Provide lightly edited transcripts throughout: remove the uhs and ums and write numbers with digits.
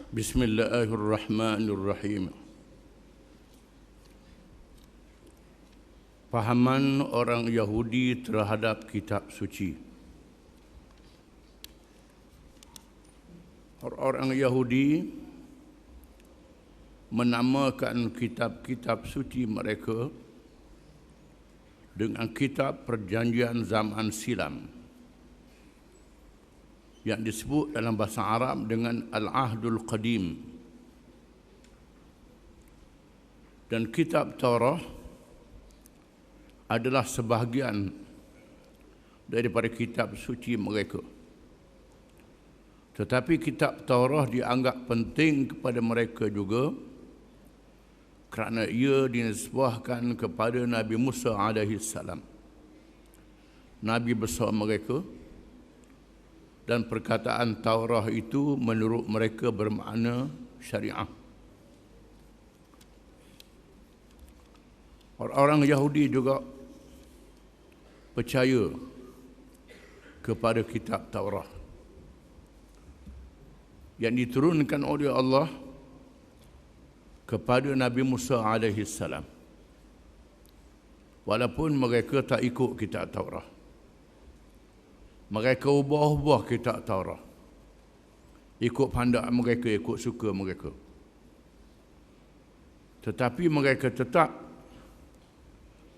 Bismillahirrahmanirrahim. Pahaman orang Yahudi terhadap kitab suci. Orang Yahudi menamakan kitab-kitab suci mereka dengan kitab perjanjian zaman silam yang disebut dalam bahasa Arab dengan Al-Ahdul Qadim. Dan kitab Taurat adalah sebahagian daripada kitab suci mereka. Tetapi kitab Taurat dianggap penting kepada mereka juga kerana ia dinisbahkan kepada Nabi Musa AS, Nabi besar mereka, dan perkataan Taurat itu menurut mereka bermakna syariah. Orang Yahudi juga percaya kepada kitab Taurat yang diturunkan oleh Allah kepada Nabi Musa AS, walaupun mereka tak ikut kitab Taurat. Mereka ubah-ubah kitab Taurat ikut pandangan mereka, ikut suka mereka. Tetapi mereka tetap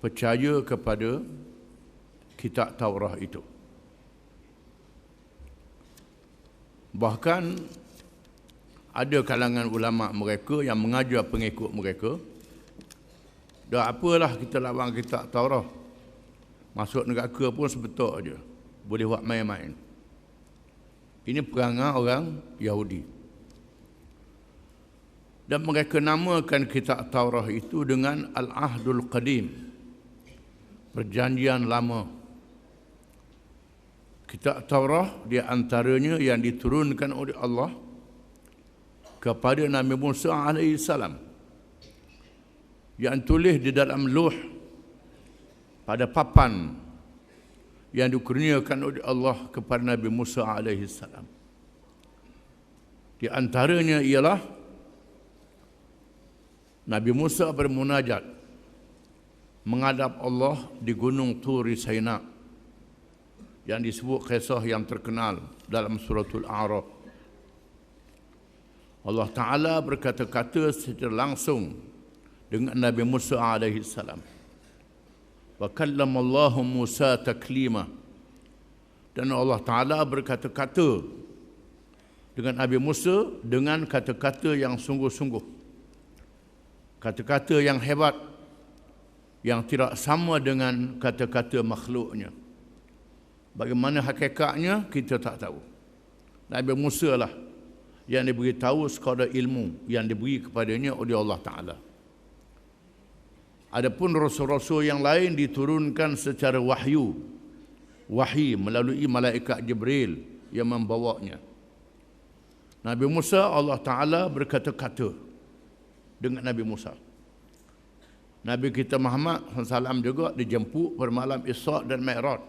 percaya kepada kitab Taurat itu. Bahkan ada kalangan ulama mereka yang mengajar pengikut mereka, dah apalah kita lawan kitab Taurat, masuk neraka pun sebetul aja, boleh buat main-main. Ini perangai orang Yahudi. Dan mereka namakan kitab Taurat itu dengan Al-Ahdul Qadim, perjanjian lama. Kitab Taurat di antaranya yang diturunkan oleh Allah kepada Nabi Musa AS, yang tulis di dalam luh pada papan yang dikurniakan oleh Allah kepada Nabi Musa AS. Di antaranya ialah Nabi Musa bermunajat menghadap Allah di Gunung Turi Saina, yang disebut kisah yang terkenal dalam suratul A'raf. Allah Ta'ala berkata-kata secara langsung dengan Nabi Musa AS. Wa kallamallahu Musa taklima. Dan Allah Ta'ala berkata-kata dengan Nabi Musa dengan kata-kata yang sungguh-sungguh, kata-kata yang hebat, yang tidak sama dengan kata-kata makhluknya. Bagaimana hakikatnya kita tak tahu. Nabi Musa lah yang diberi tahu sekadar ilmu yang diberi kepadanya oleh Allah Ta'ala. Adapun rasul-rasul yang lain diturunkan secara wahyu melalui malaikat Jibril yang membawanya. Nabi Musa, Allah Ta'ala berkata-kata dengan Nabi Musa. Nabi kita Muhammad SAW juga dijemput pada malam Isra' dan Mi'raj.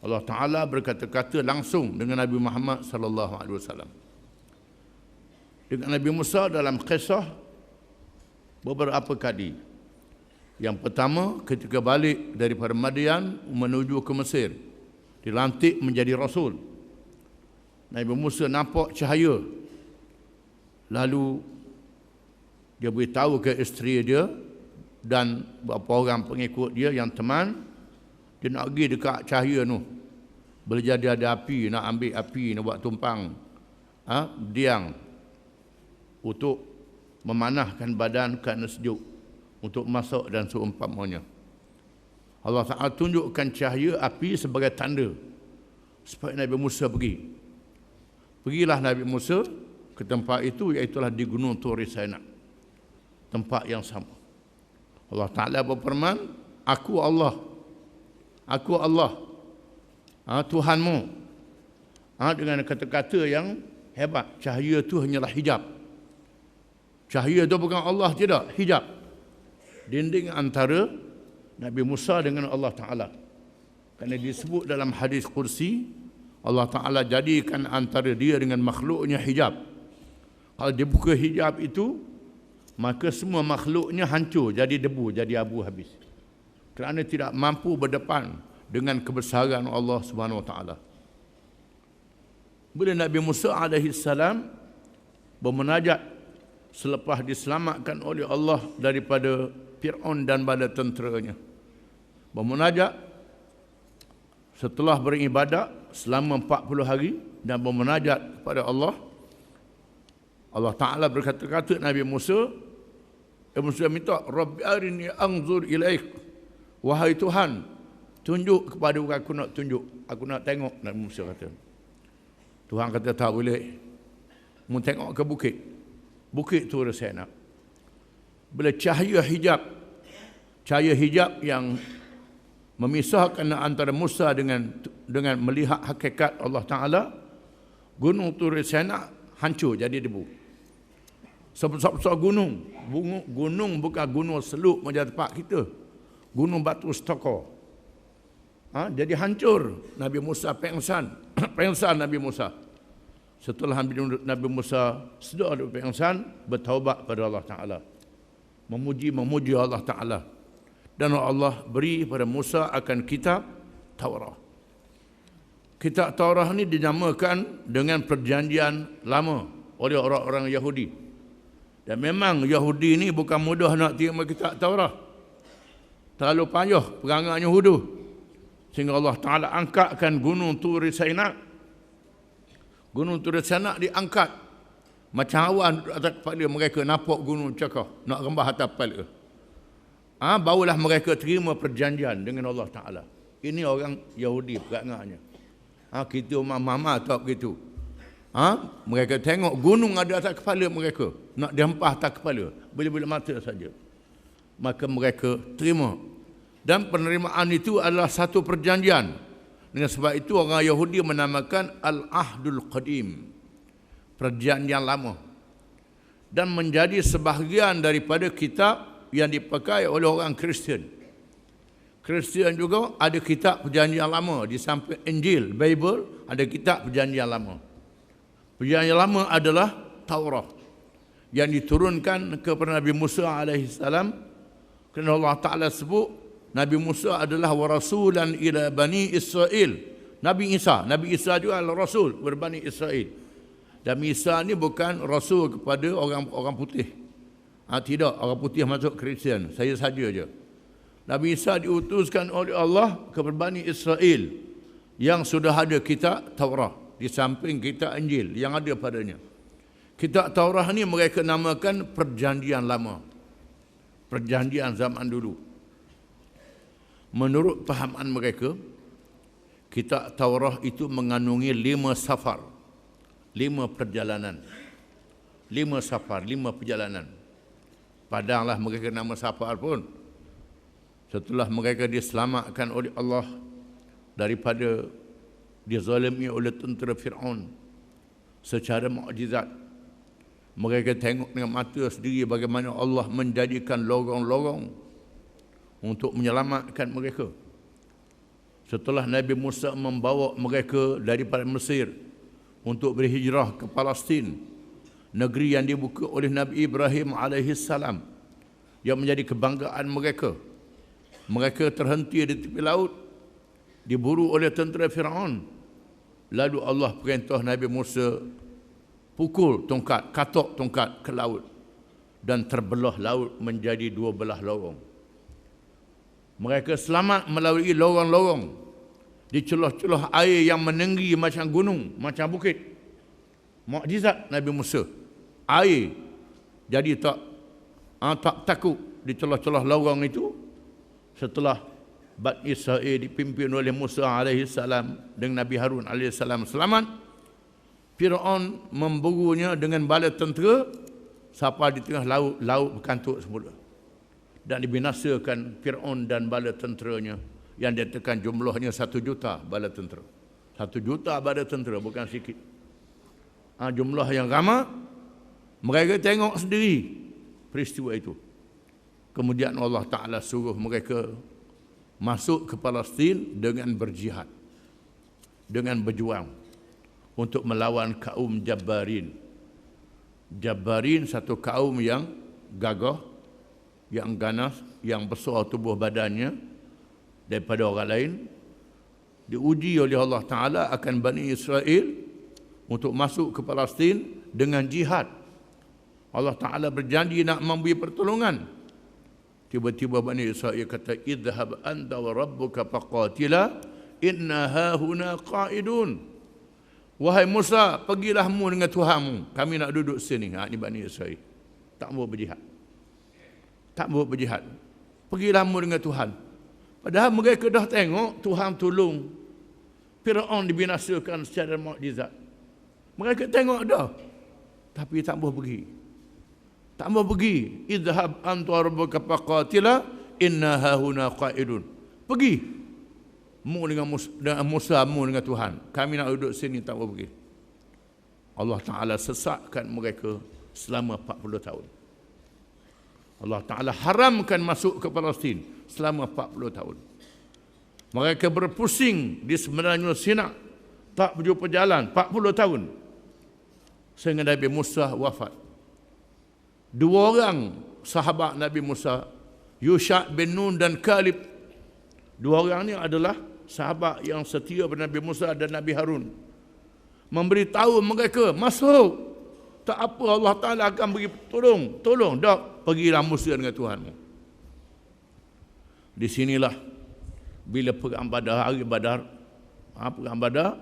Allah Ta'ala berkata-kata langsung dengan Nabi Muhammad SAW. Dengan Nabi Musa dalam kisah beberapa kali. Yang pertama, ketika balik daripada Madian menuju ke Mesir, dilantik menjadi Rasul. Nabi Musa nampak cahaya. Lalu dia beritahu ke isteri dia dan beberapa orang pengikut dia yang teman, dia nak pergi dekat cahaya tu. Boleh jadi ada api, nak ambil api, nak buat tumpang diang untuk memanahkan badan kerana sejuk, untuk masak dan seumpamanya. Allah Ta'ala tunjukkan cahaya api sebagai tanda supaya Nabi Musa pergi. Pergilah Nabi Musa ke tempat itu, iaitulah di Gunung Turi Saina, tempat yang sama. Allah Ta'ala berfirman, Aku Allah, Tuhanmu, dengan kata-kata yang hebat. Cahaya itu hanyalah hijab. Cahaya itu bukan Allah, tidak, hijab. Dinding antara Nabi Musa dengan Allah Ta'ala. Kerana disebut dalam hadis kursi, Allah Ta'ala jadikan antara dia dengan makhluknya hijab. Kalau dia buka hijab itu, maka semua makhluknya hancur, jadi debu, jadi abu habis. Kerana tidak mampu berdepan dengan kebesaran Allah Subhanahu Wa Taala. Bila Nabi Musa alaihissalam bermunajat selepas diselamatkan oleh Allah daripada Fir'aun dan bala tenteranya, bermunajat setelah beribadat selama 40 hari dan bermunajat kepada Allah, Allah Ta'ala berkata-kata Nabi Musa, Musa minta, Rabbi arini anzur ilaik, wahai Tuhan, tunjuk kepada aku, nak tunjuk, aku nak tengok. Nabi Musa kata. Tuhan kata tak boleh, mu tengok ke bukit, bukit Tur Sina. Bila cahaya hijab yang memisahkan antara Musa dengan melihat hakikat Allah Ta'ala, gunung Tur Sina hancur jadi debu. Sebesar-besar gunung. Gunung bukan gunung seluk macam tempat kita. Gunung batu stokor. Jadi hancur. Nabi Musa pengsan. Pengsan Nabi Musa. Setelah Nabi Musa sudah ada pengsan, bertaubat pada Allah Ta'ala. Memuji Allah Ta'ala. Dan Allah beri pada Musa akan kitab Taurah. Kitab Taurah ini dinamakan dengan perjanjian lama oleh orang-orang Yahudi. Dan memang Yahudi ni bukan mudah nak terima kitab Taurah. Terlalu payah perangannya hudu. Sehingga Allah Ta'ala angkatkan gunung Tur Sina. Gunung Tur Sina diangkat. Macam awan atas kepala mereka, nampak gunung cakap. Nak rembah atas kepala. Barulah mereka terima perjanjian dengan Allah Ta'ala. Ini orang Yahudi perangannya. Kita mama tak begitu. Mereka tengok gunung ada atas kepala mereka, nak dihempah atas kepala, bila-bila mata saja. Maka mereka terima. Dan penerimaan itu adalah satu perjanjian. Dengan sebab itu orang Yahudi menamakan Al-Ahdul Qadim, perjanjian lama. Dan menjadi sebahagian daripada kitab yang dipakai oleh orang Kristian. Kristian juga ada kitab perjanjian lama. Di samping Injil, Bible, ada kitab perjanjian lama. Perjanjian lama adalah Taurat yang diturunkan kepada Nabi Musa alaihissalam, kerana Allah Ta'ala sebut Nabi Musa adalah warasulan ila Bani Israel. Nabi Isa juga adalah rasul berbani Israel. Dan Isa ni bukan rasul kepada orang putih. Tidak, orang putih masuk Kristian, saya saja je. Nabi Isa diutuskan oleh Allah kepada Bani Israel yang sudah ada kitab Taurat di samping kitab Injil yang ada padanya. Kitab Taurat ni mereka namakan perjanjian lama. Perjanjian zaman dulu. Menurut pahaman mereka, kitab Taurat itu mengandungi 5 safar. 5 perjalanan. 5 safar, 5 perjalanan. Padahlah mereka nama safar pun. Setelah mereka diselamatkan oleh Allah daripada dizalimi oleh tentera Fir'aun secara mukjizat. Mereka tengok dengan mata sendiri bagaimana Allah menjadikan lorong-lorong untuk menyelamatkan mereka. Setelah Nabi Musa membawa mereka daripada Mesir untuk berhijrah ke Palestin, negeri yang dibuka oleh Nabi Ibrahim alaihissalam, yang menjadi kebanggaan mereka. Mereka terhenti di tepi laut, diburu oleh tentera Fir'aun. Lalu Allah perintah Nabi Musa pukul tongkat, katok tongkat ke laut, dan terbelah laut menjadi 2 belah lorong. Mereka selamat melalui lorong-lorong di celah-celah air yang meninggi macam gunung, macam bukit. Mukjizat Nabi Musa. Air jadi tak takut di celah-celah lorong itu. Setelah Bani Israel dipimpin oleh Musa alaihissalam dengan Nabi Harun alaihissalam selamat, Fir'aun memburunya dengan bala tentera sampai di tengah laut, laut berkantuk semula. Dan dibinasakan Fir'aun dan bala tenteranya yang dikatakan jumlahnya 1 juta bala tentera. 1 juta bala tentera, bukan sikit. Jumlah yang ramai. Mereka tengok sendiri peristiwa itu. Kemudian Allah Ta'ala suruh mereka masuk ke Palestin dengan berjihad, dengan berjuang untuk melawan kaum Jabbarin. Jabbarin satu kaum yang gagah, yang ganas, yang besar tubuh badannya daripada orang lain. Diuji oleh Allah Ta'ala akan Bani Israel untuk masuk ke Palestin dengan jihad. Allah Ta'ala berjanji nak memberi pertolongan. Tiba-tiba Bani Israel kata, idhab anta wa rabbuka faqatila inna hahuna qa'idun. Wahai Musa, pergilah mu dengan Tuhanmu, kami nak duduk sini. Ini Bani Israel. Tak mau berjihad. Tak mau berjihad. Pergilah mu dengan Tuhan. Padahal mereka dah tengok Tuhan tolong Firaun dibinasakan secara mukjizat. Mereka tengok dah. Tapi tak mau pergi. Tak mau pergi. Idhab anta rabbuka faqatila inna hahuna qa'idun. Pergi. Mu dengan Musa, mu dengan Tuhan. Kami nak duduk sini, tak mau pergi. Allah Ta'ala sesatkan mereka selama 40 tahun. Allah Ta'ala haramkan masuk ke Palestin selama 40 tahun. Mereka berpusing di semenanjung Sina, tak berjumpa jalan 40 tahun. Sehingga Nabi Musa wafat. Dua orang sahabat Nabi Musa, Yusha bin Nun dan Kalib. Dua orang ni adalah sahabat yang setia pada Nabi Musa dan Nabi Harun. Memberitahu mereka, masuk. Tak apa, Allah Ta'ala akan beri tolong. Dak, pergilah Musa dengan Tuhanmu. Di sinilah bila perang Badar, hari Badar, perang Badar,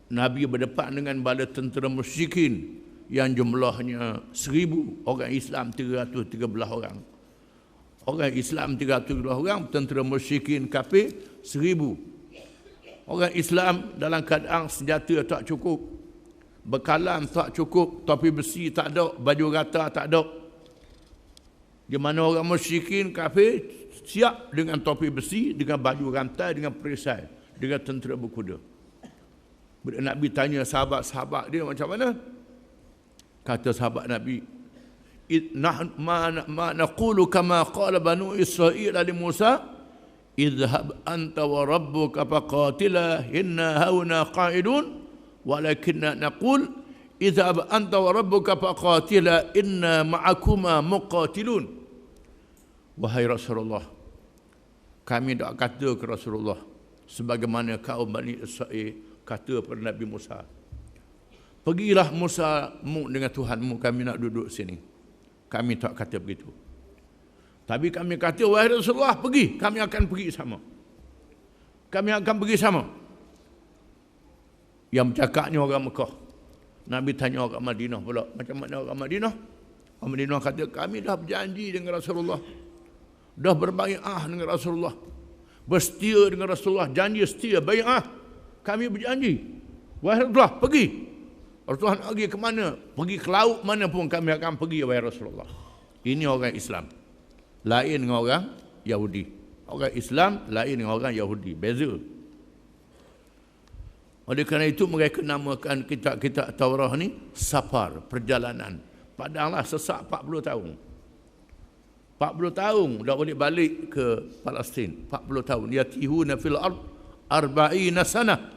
Nabi berdepan dengan bala tentera musyrikin yang jumlahnya 1,000, orang Islam 313 orang. Orang Islam 313 orang, tentera musyrikin kafir 1,000. Orang Islam dalam keadaan senjata tak cukup, bekalan tak cukup, topi besi tak ada, baju rata tak ada. Di mana orang musyrikin kafir siap dengan topi besi, dengan baju rantai, dengan perisai, dengan tentera berkuda. Bila Nabi tanya sahabat-sahabat dia macam mana? Kata sahabat Nabi, ma naqulu kama qala banu Israil li Musa, idhhab anta wa rabbuka faqatila inna hauna qa'idun, walakinna naqul idhhab anta wa rabbuka faqatila inna ma'akuma muqatilun. Wahai Rasulullah, kami tak kata ke Rasulullah sebagaimana kaum Bani Israel kata kepada Nabi Musa, pergilah Musa mu dengan Tuhanmu, kami nak duduk sini. Kami tak kata begitu. Tapi kami kata, wahai Rasulullah, pergi, kami akan pergi sama. Kami akan pergi sama. Yang bercakapnya orang Mekah. Nabi tanya orang Madinah pula, macam mana orang Madinah? Orang Madinah kata, kami dah berjanji dengan Rasulullah, dah berbai'ah dengan Rasulullah, bersetia dengan Rasulullah, janji setia, bai'ah. Kami berjanji, wahai Rasulullah, pergi. Rasulullah nak pergi ke mana? Pergi ke laut mana pun kami akan pergi, wahai Rasulullah. Ini orang Islam. Lain dengan orang Yahudi. Orang Islam lain dengan orang Yahudi. Beza. Oleh kerana itu mereka namakan kitab-kitab Taurah ni safar, perjalanan. Padahal sesak 40 tahun. 40 tahun dah boleh balik ke Palestin. 40 tahun. Yatihuna fil ard arba'ina sanah.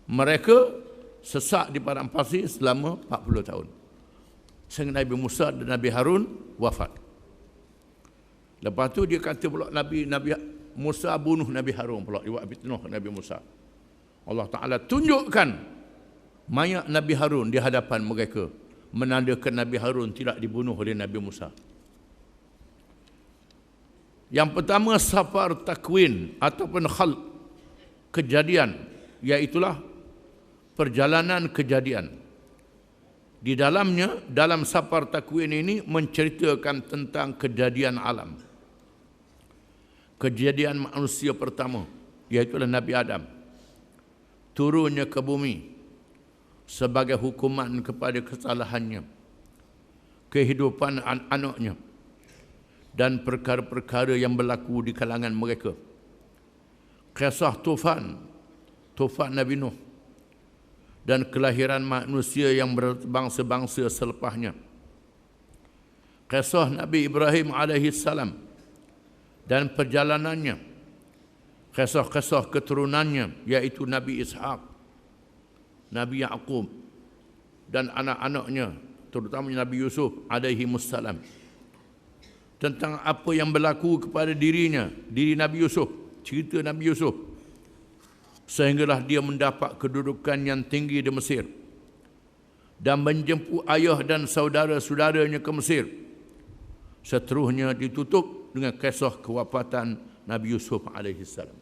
Mereka sesak di padang pasir selama 40 tahun. Sehingga Nabi Musa dan Nabi Harun wafat. Lepas tu dia kata pula Nabi Musa bunuh Nabi Harun pula, dia buat fitnah Nabi Musa. Allah Ta'ala tunjukkan mayat Nabi Harun di hadapan mereka, menandakan Nabi Harun tidak dibunuh oleh Nabi Musa. Yang pertama safar takwin ataupun khalq, kejadian, iaitulah perjalanan kejadian. Di dalamnya, dalam safar takwin ini menceritakan tentang kejadian alam. Kejadian manusia pertama, iaitu Nabi Adam, turunnya ke bumi sebagai hukuman kepada kesalahannya, kehidupan anak-anaknya, dan perkara-perkara yang berlaku di kalangan mereka. Kisah tufan Nabi Nuh, dan kelahiran manusia yang berbangsa-bangsa selepasnya. Kisah Nabi Ibrahim alaihissalam dan perjalanannya. Kisah-kisah keturunannya, iaitu Nabi Ishaq, Nabi Yaqub dan anak-anaknya, terutamanya Nabi Yusuf alaihi wassalam, tentang apa yang berlaku kepada diri Nabi Yusuf, cerita Nabi Yusuf, sehinggalah dia mendapat kedudukan yang tinggi di Mesir dan menjemput ayah dan saudara-saudaranya ke Mesir. Seterusnya ditutup dengan kisah kewafatan Nabi Yusuf alaihi salam.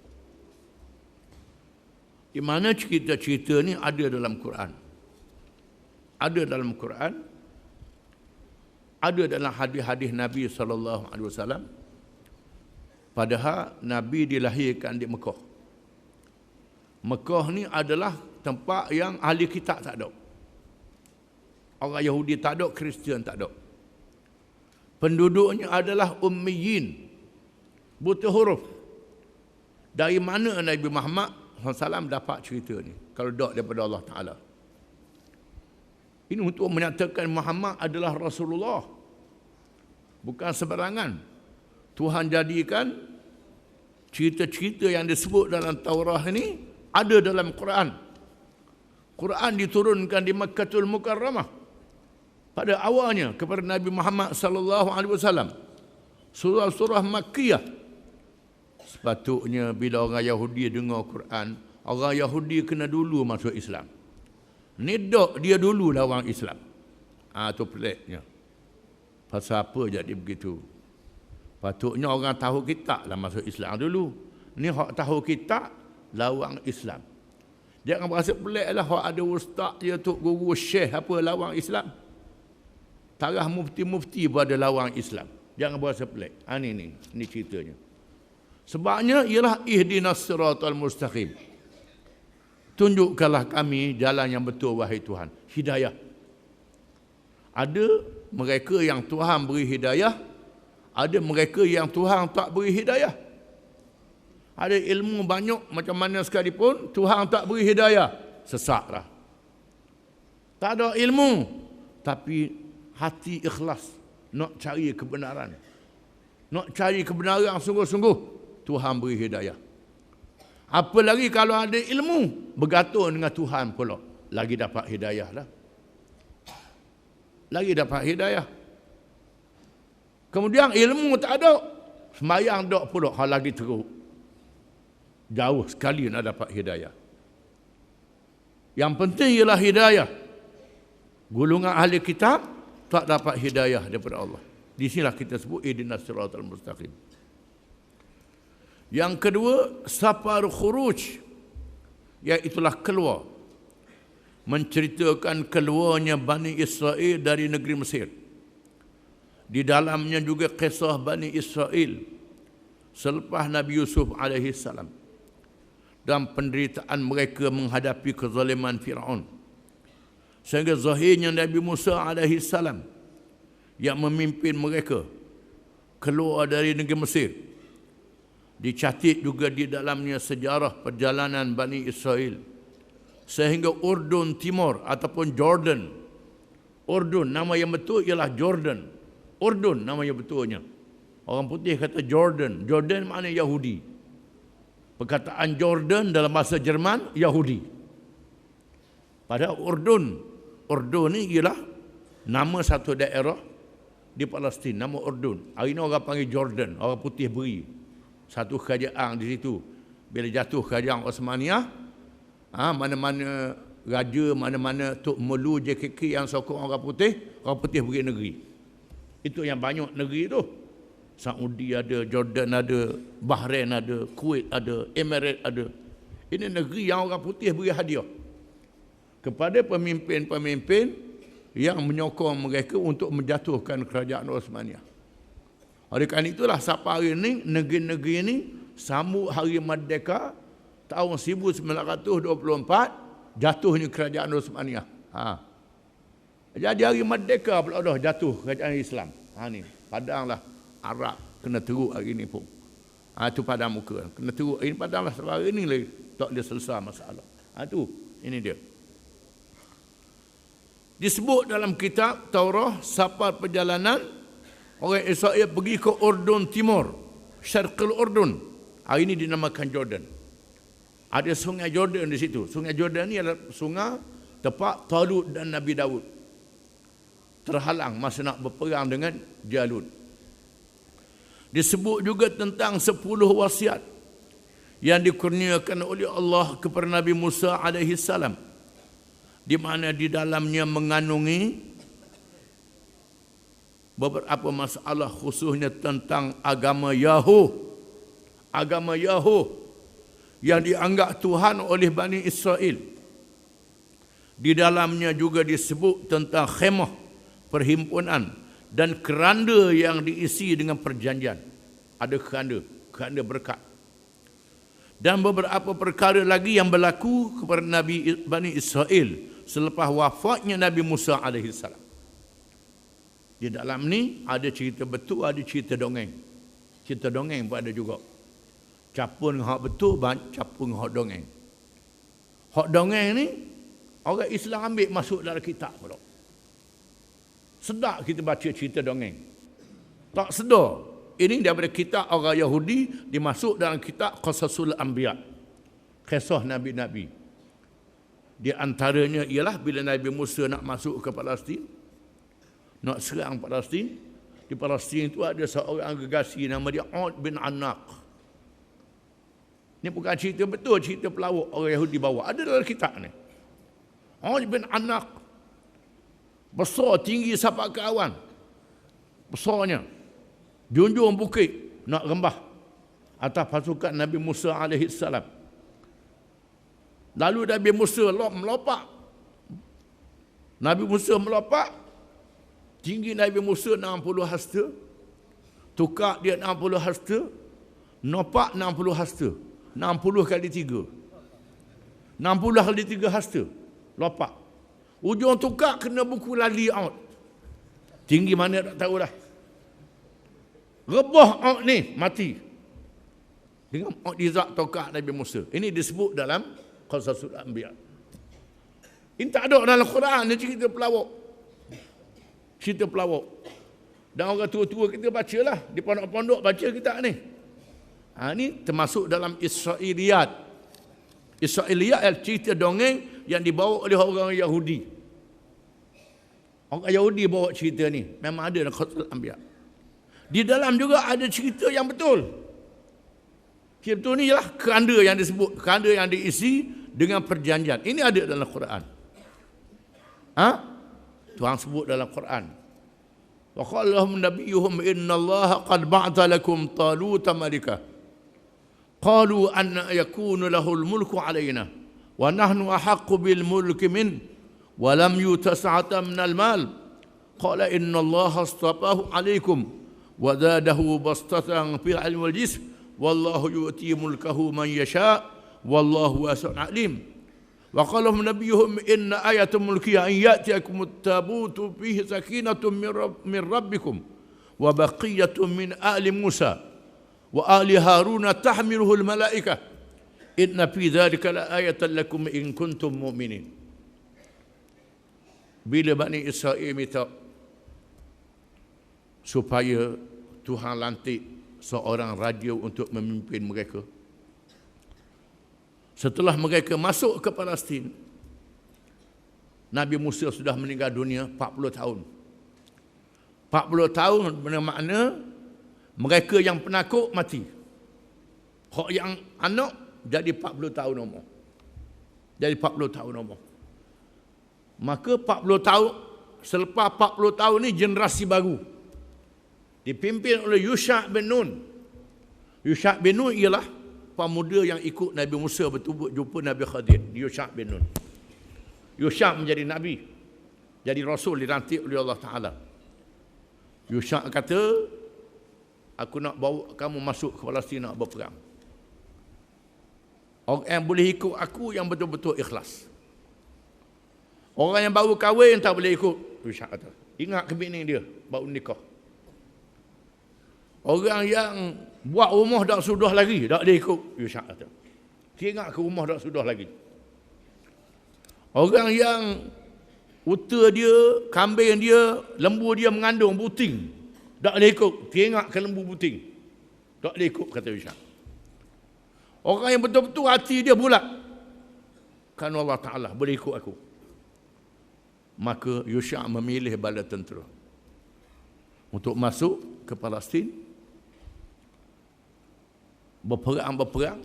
Di mana cerita-cerita ni ada dalam Quran. Ada dalam Quran, ada dalam hadis-hadis Nabi SAW. Padahal Nabi dilahirkan di Mekah. Mekah ni adalah tempat yang ahli kitab tak ada. Orang Yahudi tak ada, Kristian tak ada. Penduduknya adalah ummiyin, buta huruf. Dari mana Nabi Muhammad SAW dapat cerita ni? Kalau tak daripada Allah Ta'ala. Ini untuk menyatakan Muhammad adalah Rasulullah. Bukan sebarangan. Tuhan jadikan cerita-cerita yang disebut dalam Taurat ini ada dalam Quran. Quran diturunkan di Makkahul Mukarramah pada awalnya kepada Nabi Muhammad sallallahu alaihi wasallam. Surah-surah Makkiyah. Sepatutnya bila orang Yahudi dengar Quran, orang Yahudi kena dulu masuk Islam. Nidak dia dulu lawan Islam. Tu peliknya. Pasal apa jadi begitu? Patutnya orang tahu kitab lah masuk Islam dulu. Ni hak tahu kitab lawan Islam. Jangan berasa pelik lah hak ada ustaz dia tu, guru syekh apa lawan Islam. Tarah mufti-mufti pada lawan Islam. Jangan berasa pelik. Ni ceritanya. Sebabnya ialah ihdinas siratal mustaqim. Tunjukkanlah kami jalan yang betul wahai Tuhan. Hidayah. Ada mereka yang Tuhan beri hidayah, ada mereka yang Tuhan tak beri hidayah. Ada ilmu banyak macam mana sekalipun, Tuhan tak beri hidayah, sesatlah. Tak ada ilmu, tapi hati ikhlas nak cari kebenaran. Nak cari kebenaran sungguh-sungguh, Tuhan beri hidayah. Apalagi kalau ada ilmu, bergantung dengan Tuhan pula, lagi dapat hidayah lah. Lagi dapat hidayah. Kemudian ilmu tak ada, sembahyang tak pula, hal lagi teruk. Jauh sekali nak dapat hidayah. Yang penting ialah hidayah. Golongan ahli kitab tak dapat hidayah daripada Allah. Di sinilah kita sebut ihdinas siratal mustaqim. Yang kedua, safar khuruj, iaitulah keluar. Menceritakan keluarnya Bani Israel dari negeri Mesir. Di dalamnya juga kisah Bani Israel selepas Nabi Yusuf alaihi salam dan penderitaan mereka menghadapi kezaliman Firaun. Sehingga zahirnya Nabi Musa alaihi salam yang memimpin mereka keluar dari negeri Mesir. Dicatat juga di dalamnya sejarah perjalanan Bani Israel sehingga Urdun Timur ataupun Jordan. Urdun nama yang betul ialah Jordan. Urdun nama yang betulnya. Orang putih kata Jordan. Jordan maknanya Yahudi. Perkataan Jordan dalam bahasa Jerman Yahudi. Padahal Urdun ni ialah nama satu daerah di Palestin, nama Urdun. Hari ini orang panggil Jordan, orang putih beri. Satu kerajaan di situ. Bila jatuh kerajaan Osmaniyah, mana-mana raja, mana-mana Tok Melu, JKK yang sokong orang putih beri negeri. Itu yang banyak negeri tu. Saudi ada, Jordan ada, Bahrain ada, Kuwait ada, Emirat ada. Ini negeri yang orang putih beri hadiah kepada pemimpin-pemimpin yang menyokong mereka untuk menjatuhkan kerajaan Osmaniyah. Oleh kerana itulah sampai hari ini, negeri-negeri ini sambut Hari Merdeka tahun 1924, jatuhnya kerajaan Osmaniyah. Jadi Hari Merdeka pula dah jatuh kerajaan Islam. Ni padanglah Arab kena teruk hari ini pun. Itu padang muka. Kena teruk ini padanglah sampai hari ini lagi tak dia selesai masalah. Itu ini dia. Disebut dalam kitab Taurat safar perjalanan orang Israel pergi ke Urdun Timur, Syarqul Urdun. Hari ini dinamakan Jordan. Ada sungai Jordan di situ. Sungai Jordan ni adalah sungai tempat Talut dan Nabi Daud. terhalang masa nak berperang dengan Jalut. Disebut juga tentang 10 wasiat yang dikurniakan oleh Allah kepada Nabi Musa alaihi salam, di mana di dalamnya mengandungi beberapa masalah khususnya tentang agama Yahud. Agama Yahud yang dianggap Tuhan oleh Bani Israel. Di dalamnya juga disebut tentang khemah, perhimpunan, dan keranda yang diisi dengan perjanjian. Ada keranda berkat. Dan beberapa perkara lagi yang berlaku kepada Nabi Bani Israel selepas wafatnya Nabi Musa AS. Di dalam ni ada cerita betul, ada cerita dongeng. Cerita dongeng pun ada juga. Capun hak betul, capun hak dongeng. Hak dongeng ni orang Islam ambil masuk dalam kitab pula. Sedap kita baca cerita dongeng. Tak sedar. Ini daripada kitab orang Yahudi dimasuk dalam kitab Qasasul Anbiya. Kisah Nabi-Nabi. Di antaranya ialah bila Nabi Musa nak masuk ke Palestin, nak serang Palestin. Di Palestin itu ada seorang gegasi nama dia Ud bin Anak. Ini bukan cerita betul, cerita pelawak orang Yahudi bawa. Ada dalam kitab ni. Ud bin Anak. Besar, tinggi sampai ke awan. Besarnya. Junjung bukit nak rembah atas pasukan Nabi Musa AS. Lalu Nabi Musa melompat. Nabi Musa melompat. Tinggi Nabi Musa 60 hasta. Tukar dia 60 hasta. Nopak 60 hasta. 60 kali 3. 60 kali 3 hasta. Lompat. Ujung tukar kena buku lali out. Tinggi mana tak tahulah. Rebah out ni mati. Dengan mukjizat tokak Nabi Musa. Ini disebut dalam Qasasul Anbiya. Ini tak ada dalam Quran, dia cerita pelawak. Cerita pelawak. Dan orang tua-tua kita bacalah. Di pondok-pondok baca kitab ni. Ini termasuk dalam Israiliyat. Israiliyat adalah cerita dongeng yang dibawa oleh orang Yahudi. Orang Yahudi bawa cerita ni. Memang ada dalam Qasasul Anbiya. Di dalam juga ada cerita yang betul. Cerita betul ni ialah keranda yang disebut. Keranda yang diisi dengan perjanjian. Ini ada dalam Quran. Tuhan sebut dalam Quran. Wa qala lahum nabiyuhum inna Allaha qad ba'atha lakum Taluta malika. Qalu anna yakunu lahul mulku alaina wa nahnu ahaqqu bil mulki min wa lam yuta sa'atan minal mal. Qala inna Allaha astafahu alaikum wa zadahu bastatan fil ilmi wal jism wallahu yu'ti mulkahu man yasha wallahu wasi'un alim. Wa qala nabiyuhum inna ayata mulki an ya'tiyakum at-tabutu fihi sakinatun min rabbikum wa baqiyatun min ali Musa wa ali Harun tahmiluhu al-malaikah inna fi dhalika la ayatan lakum in kuntum mu'minin. Bila Bani Israel minta supaya Tuhan lantik seorang raja untuk memimpin mereka. Setelah mereka masuk ke Palestin, Nabi Musa sudah meninggal dunia 40 tahun. 40 tahun bermakna mereka yang penakut mati. Hak yang anak jadi 40 tahun umur. Jadi 40 tahun umur. Maka 40 tahun, selepas 40 tahun ni generasi baru. Dipimpin oleh Yusha' bin Nun. Yusha' bin Nun ialah pemuda yang ikut Nabi Musa bertemu jumpa Nabi Khadir. Yusha' bin Nun. Yusha' menjadi Nabi. Jadi Rasul dilantik oleh Allah Ta'ala. Yusha' kata, aku nak bawa kamu masuk ke Palestin nak berperang. Orang yang boleh ikut aku yang betul-betul ikhlas. Orang yang baru kahwin tak boleh ikut. Yusha' kata. Ingat ke bini dia, baru nikah. Orang yang buat rumah tak sudah lagi, tak dia ikut. Yusha' kata. Ingat ke rumah tak sudah lagi. Orang yang unta dia, kambing dia, lembu dia mengandung buting, tak dia ikut. Ingat ke lembu buting. Tak dia ikut, kata Yusha'. Orang yang betul-betul hati dia bulat. Kan Allah Ta'ala boleh ikut aku. maka Yusha' memilih bala tentera untuk masuk ke Palestin, berperang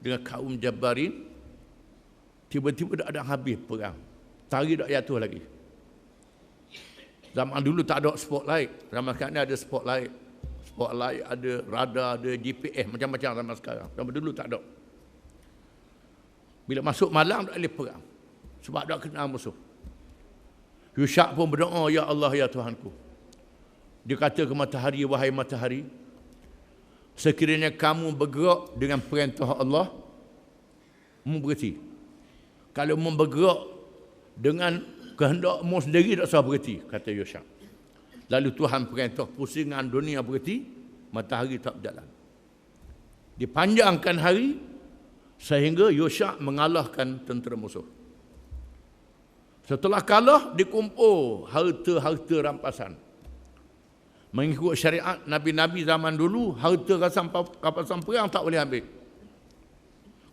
dengan kaum Jabarin. Tiba-tiba dah ada habis perang, tari dah jatuh lagi. Zaman dulu tak ada spotlight, zaman sekarang ni ada spotlight, ada radar, ada GPS, macam-macam zaman sekarang. Zaman dulu tak ada. Bila masuk malam tak boleh perang, sebab tak kenal musuh. Yusha' pun berdoa, ya Allah, ya Tuhanku. Dia kata ke matahari, wahai matahari, sekiranya kamu bergerak dengan perintah Allah, berhenti. Kalau bergerak dengan kehendakmu sendiri, tak usah berhenti, kata Yusha'. Lalu Tuhan perintah, pusingan dunia berhenti, matahari tak berjalan. Dipanjangkan hari sehingga Yusha' mengalahkan tentera musuh. Setelah kalah, dikumpul harta-harta rampasan. Mengikut syariat Nabi-Nabi zaman dulu, harta rampasan perang tak boleh ambil.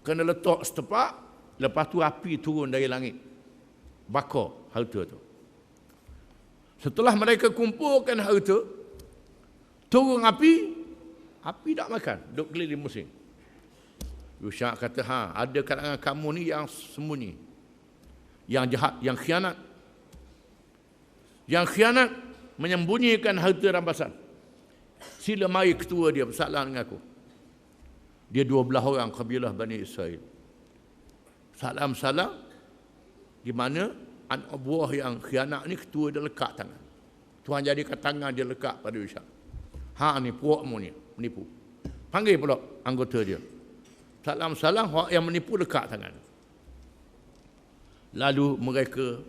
Kena letak setepak, lepas tu api turun dari langit, bakar harta tu. Setelah mereka kumpulkan harta, turun api tak makan, duduk keliling musim. Yusha' kata, ada kalangan kamu ni yang sembunyi, yang jahat, yang khianat. Yang khianat menyembunyikan harta rampasan. Sila mari ketua dia bersalah dengan aku. Dia 12 orang kabilah Bani Israel. Salam-salam, di mana anak buah yang khianat ni ketua dia lekat tangan. Tuhan jadikan tangan dia lekat pada Yusha'. Ni puakmu ni, menipu. Panggil pula anggota dia. Salam-salam, orang yang menipu lekat tangan. Lalu mereka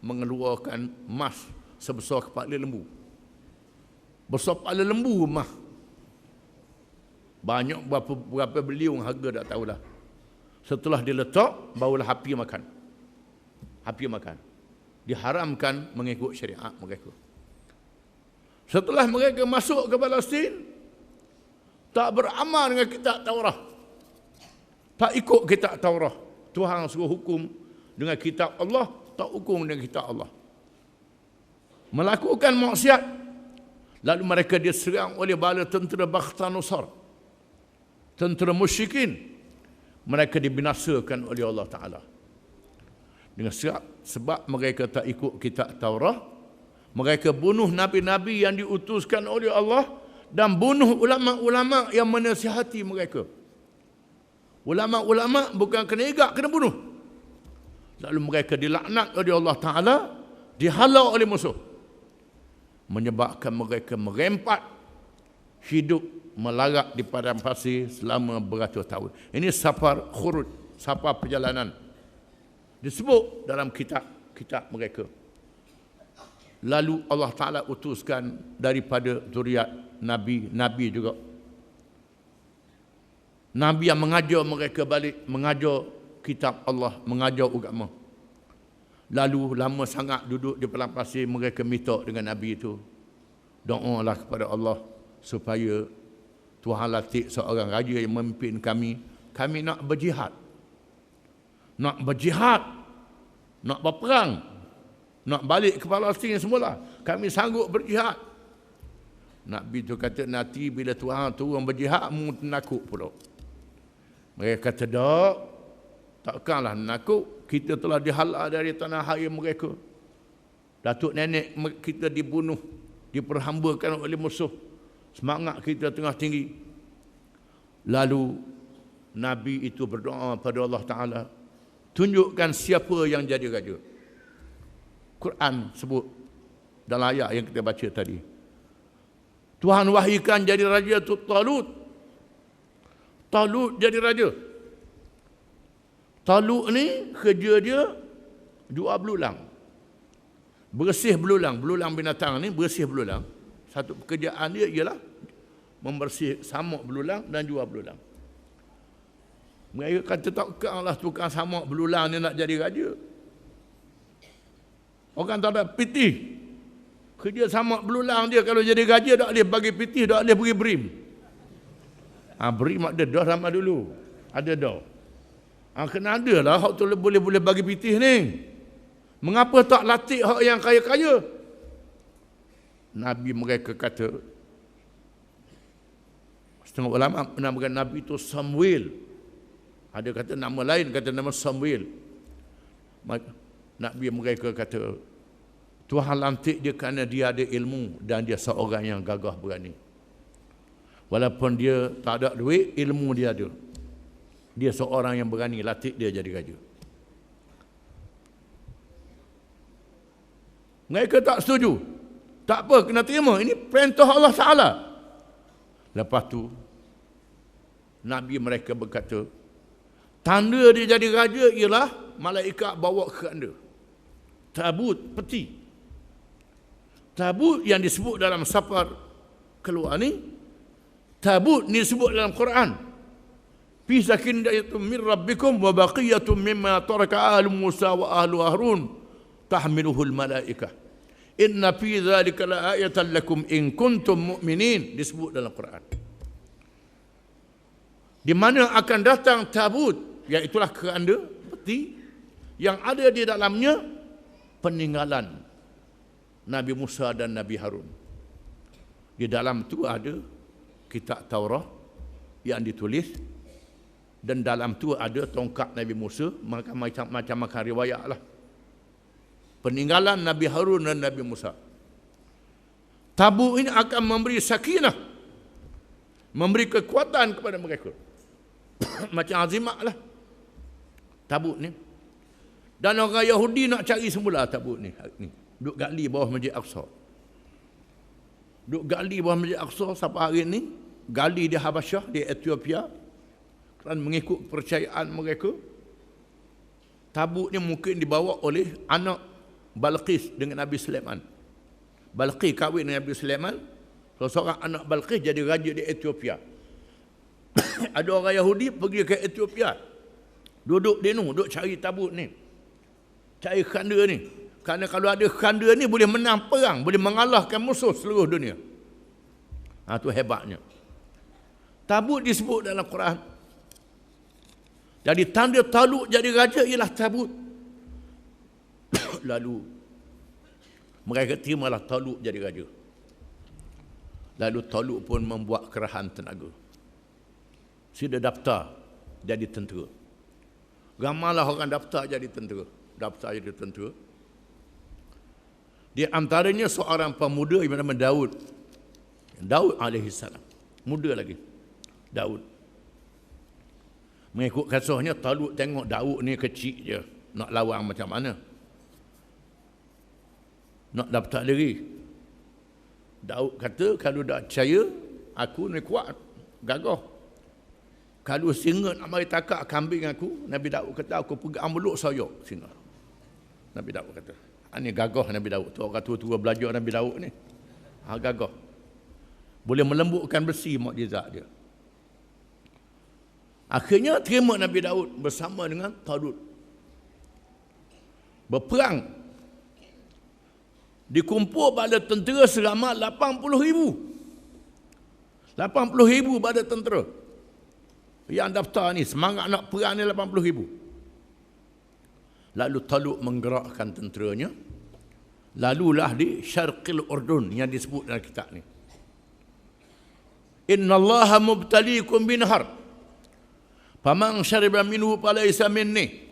mengeluarkan emas sebesar kepala lembu. Besar kepala lembu emas. Banyak berapa bilion harga tak tahulah. Setelah diletak, barulah api makan. Api makan. Diharamkan mengikut syariat mereka. Setelah mereka masuk ke Palestin, tak beramal dengan kitab Taurah. Tak ikut kitab Taurah. Tuhan suruh hukum dengan kitab Allah, tak hukum dengan kitab Allah. Melakukan maksiat. Lalu mereka diserang oleh bala tentera Bakhtanusar, tentera musyrikin. Mereka dibinasakan oleh Allah Ta'ala. Dengan sebab mereka tak ikut kitab Taurah, mereka bunuh nabi-nabi yang diutuskan oleh Allah dan bunuh ulama-ulama yang menasihati mereka. Ulama-ulama bukan kena igak, kena bunuh. Lalu mereka dilaknat oleh Allah Ta'ala, dihalau oleh musuh. Menyebabkan mereka merempat hidup melarat di padang pasir selama beratus tahun. Ini safar khurud, safar perjalanan. Disebut dalam kitab mereka. Lalu Allah Ta'ala utuskan daripada zuriat Nabi juga. Nabi yang mengajar mereka balik, mengajar kitab Allah, mengajar agama. Lalu lama sangat duduk di padang pasir, mereka minta dengan Nabi itu, doalah kepada Allah supaya Tuhan latih seorang raja yang memimpin kami. Kami nak berjihad. Nak berjihad. Nak berperang. Nak balik ke Palestin semula. Kami sanggup berjihad. Nabi itu kata, nanti bila Tuhan turun berjihad, mu nakut pula. Mereka kata, takkanlah nakut. Kita telah dihalau dari tanah air mereka. Datuk nenek kita dibunuh, diperhambakan oleh musuh. Semangat kita tengah tinggi. Lalu Nabi itu berdoa pada Allah Ta'ala, tunjukkan siapa yang jadi raja. Quran sebut dalam ayat yang kita baca tadi. Tuhan wahyukan jadi raja itu Talut. Talut jadi raja. Talut ni kerja dia jual belulang. Bersih belulang. Belulang binatang ni bersih belulang. Satu pekerjaan dia ialah membersih samak belulang dan jual belulang. Mereka kata takkanlah tukang samak belulang ni nak jadi raja. Orang tak ada pitih. Kerja samak belulang dia, kalau jadi raja tak boleh bagi pitih, tak boleh bagi brim. Brim ada dah sama dulu. Ada dah. Kena ada lah hak tu boleh bagi pitih ni. Mengapa tak latih hak yang kaya-kaya? Nabi mereka kata, setengah ulama menamakan Nabi itu Samuel. Ada kata nama lain, kata nama Samuel. Nabi mereka kata, Tuhan lantik dia kerana dia ada ilmu dan dia seorang yang gagah berani. Walaupun dia tak ada duit, ilmu dia ada. Dia seorang yang berani, latih dia jadi raja. Mereka tak setuju. Tak apa, kena terima. Ini perintah Allah Ta'ala. Lepas tu, Nabi mereka berkata, tanda dia jadi raja ialah malaikat bawa ke anda tabut peti. Tabut yang disebut dalam safar keluar ni, tabut ni disebut dalam Quran. Fi sakinatun min rabbikum wa baqiyatun mimma taraka ahlu Musa wa ahlu Harun tahmiluhul malaikah. Inna fi dzalika la ayatan lakum in kuntum mu'minin, disebut dalam Quran. Di mana akan datang tabut, iaitulah keranda peti yang ada di dalamnya peninggalan Nabi Musa dan Nabi Harun. Di dalam tu ada kitab Taurat yang ditulis, dan dalam tu ada tongkat Nabi Musa, macam riwayat lah. Peninggalan Nabi Harun dan Nabi Musa. Tabut ini akan memberi sakinah, memberi kekuatan kepada mereka. Macam azimat lah tabut ni. Dan orang Yahudi nak cari semula tabut ni. Duk gali bawah Masjid Aqsa. Duk gali bawah Masjid Aqsa sampai hari ni. Gali di Habasyah, di Ethiopia. Kerana mengikut kepercayaan mereka, tabut ni mungkin dibawa oleh anak Balqis dengan Nabi Sulaiman. Balqis kahwin dengan Nabi Sulaiman. Seorang anak Balqis jadi raja di Ethiopia. Ada orang Yahudi pergi ke Ethiopia, duduk di nu, duduk cari tabut ni, cari khanda ni. Kerana kalau ada khanda ni boleh menang perang, boleh mengalahkan musuh seluruh dunia. Itu hebatnya. Tabut disebut dalam Quran. Jadi tanda Talut jadi raja ialah tabut. Lalu mereka terimalah Talut jadi raja. Lalu Talut pun membuat kerahan tenaga. Sudah daftar jadi tentera. Ramailah orang daftar jadi tentera. Daftar jadi tentera. Di antaranya seorang pemuda yang bernama Daud. Daud alaihissalam. Muda lagi. Daud. Mengikut kisahnya, Talut tengok Daud ni kecil je. Nak lawan macam mana? Nak daftar diri. Daud kata, kalau tak percaya, aku ni kuat, gagah. Kalau singa nak mari takak kambing aku, Nabi Daud kata, aku pegang meluk sayok singa. Nabi Daud kata. Ini gagah Nabi Daud. Tu orang tua-tua belajar Nabi Daud ni. Gagah. Boleh melembutkan besi, mukjizat dia. Akhirnya terima Nabi Daud bersama dengan Talut. Berperang. Dikumpul bala tentera seramai 80,000. 80,000 bala tentera. Yang daftar ni, semangat nak perang ni 80,000. Lalu Talut menggerakkan tenteranya. Lalulah di Syarqil Urdun yang disebut dalam kitab ni. Inna Allaha mubtaliikum binahar. Faman syariba minhu falaysa minni.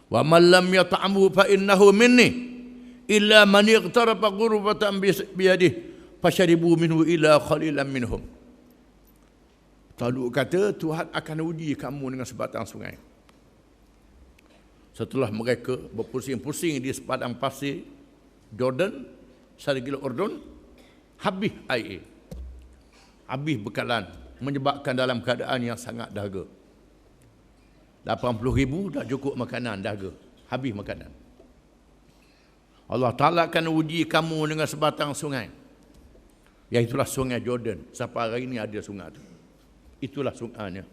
Wa man lam yat'amhu fa innahu minni. Illa man iqtarafa ghurfatan biyadihi fasharibu minhu ila khalilan minhum. Talut kata, Tuhan akan uji kamu dengan sebatang sungai. Setelah mereka berpusing-pusing di sepadang pasir Jordan, Syarqil Urdun, habis air. Habis bekalan, menyebabkan dalam keadaan yang sangat dahaga. 80,000 dah cukup makanan, dahaga. Habis makanan. Allah Ta'ala akan uji kamu dengan sebatang sungai. Iaitulah sungai Jordan. Sampai hari ini ada sungai itu. Itulah sungainya.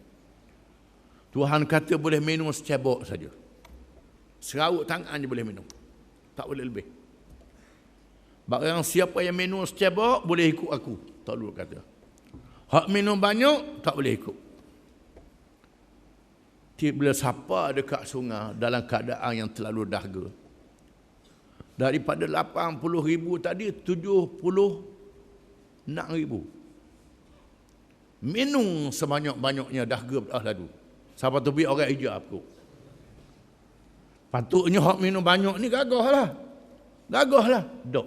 Tuhan kata boleh minum secebok saja. Seraut tangan je boleh minum. Tak boleh lebih. Barang siapa yang minum secebok boleh ikut aku. Talut kata. Hak minum banyak tak boleh ikut. Bila siapa dekat sungai dalam keadaan yang terlalu dahaga, Daripada 80,000 tadi 76,000. Minum sebanyak-banyaknya dahaga dah lalu. Siapa tu bi orang hijab aku. Patutnya hak minum banyak ni gagahlah. Gagahlah. Dok.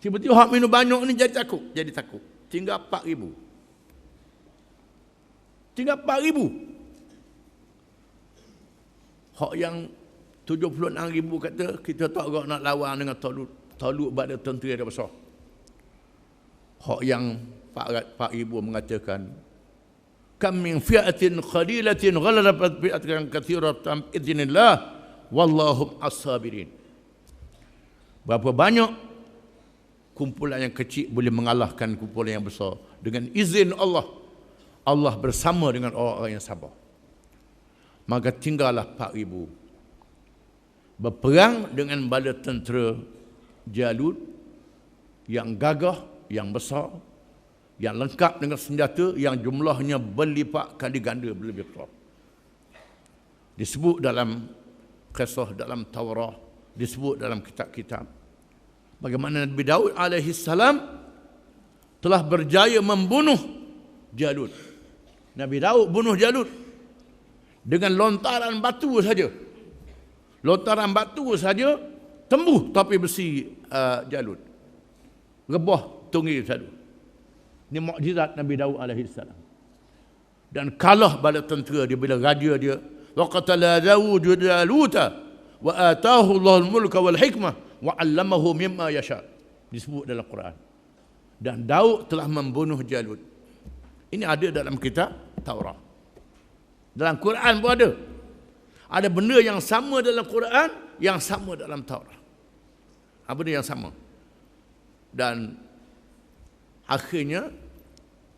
Tiba-tiba hak minum banyak ni jadi takut. Tinggal 4,000. Tinggal 4,000. Hak yang 76,000 kata kita tak agak nak lawan dengan Talut pada tentera dia besar. Hak yang 4,000 mengatakan kam min fi'atin qalilatin ghalabat fi'atan katsiratan bi'idznillah wallahu as-sabirin. Berapa banyak kumpulan yang kecil boleh mengalahkan kumpulan yang besar dengan izin Allah. Allah bersama dengan orang-orang yang sabar. Maka tinggallah 4,000 berperang dengan bala tentera Jalut yang gagah, yang besar, yang lengkap dengan senjata yang jumlahnya berlipat kali ganda lebih besar. Disebut dalam kisah dalam Taurat, disebut dalam kitab-kitab bagaimana Nabi Daud alaihi salam telah berjaya membunuh Jalut. Nabi Daud bunuh Jalut dengan lontaran batu saja. Lontaran batu saja tembus topi besi Jalut. Rebah tunggil satu. Ini mukjizat Nabi Daud alaihi salam. Dan kalah bala tentera dia bila raja dia wa qatala Daud Jaluta wa ataahu Allahul mulka wal hikmah wa 'allamahu mimma yasha. Disebut dalam Quran. Dan Daud telah membunuh Jalut. Ini ada dalam kitab Taurat. Dalam Quran pun ada. Ada benda yang sama dalam Quran, yang sama dalam Taurat. Apa dia yang sama? Dan akhirnya